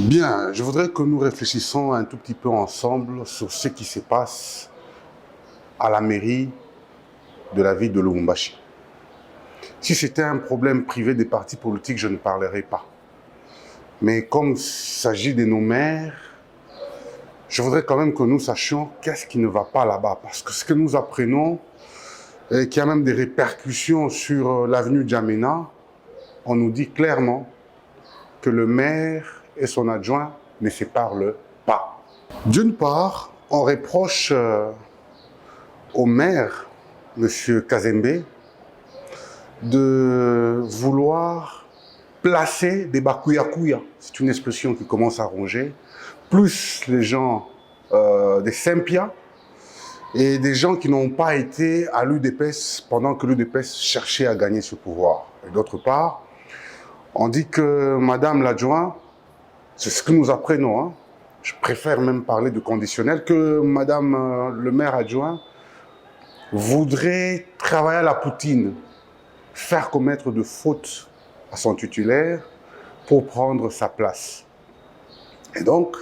Bien, je voudrais que nous réfléchissions un tout petit peu ensemble sur ce qui se passe à la mairie de la ville de Lubumbashi. Si c'était un problème privé des partis politiques, je ne parlerai pas. Mais comme il s'agit de nos maires, je voudrais quand même que nous sachions qu'est-ce qui ne va pas là-bas. Parce que ce que nous apprenons, et qui a même des répercussions sur l'avenue Djamena, on nous dit clairement que le maire et son adjoint ne se parlent pas. D'une part, on reproche au maire, M. Kazembe, de vouloir placer des bakouya-kouya, c'est une expression qui commence à ronger, plus les gens des Sempia et des gens qui n'ont pas été à l'UDPS pendant que l'UDPS cherchait à gagner ce pouvoir. Et d'autre part, on dit que Madame l'adjoint, c'est ce que nous apprenons, hein, je préfère même parler de conditionnel, que Madame le maire adjoint voudrait travailler à la poutine, faire commettre de fautes à son titulaire pour prendre sa place. Et donc,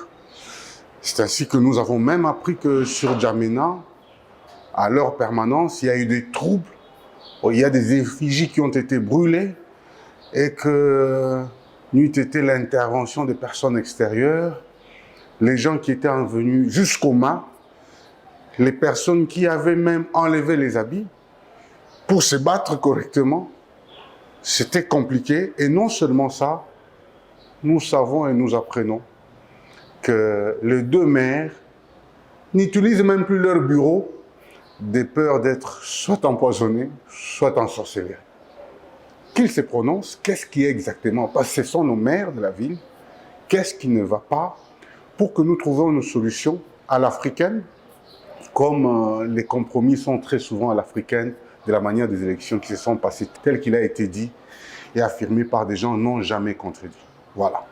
c'est ainsi que nous avons même appris que sur Djamena, à leur permanence, il y a eu des troubles, il y a des effigies qui ont été brûlées et que n'eût été l'intervention des personnes extérieures, les gens qui étaient venus jusqu'aux mains, les personnes qui avaient même enlevé les habits pour se battre correctement, c'était compliqué. Et non seulement ça, nous savons et nous apprenons que les deux maires n'utilisent même plus leur bureau de peur d'être soit empoisonnés, soit ensorcelés. Qu'ils se prononcent, qu'est-ce qui est exactement, parce que ce sont nos maires de la ville, qu'est-ce qui ne va pas pour que nous trouvions une solution à l'africaine, comme les compromis sont très souvent à l'africaine de la manière des élections qui se sont passées, tel qu'il a été dit et affirmé par des gens non jamais contredits. Voilà.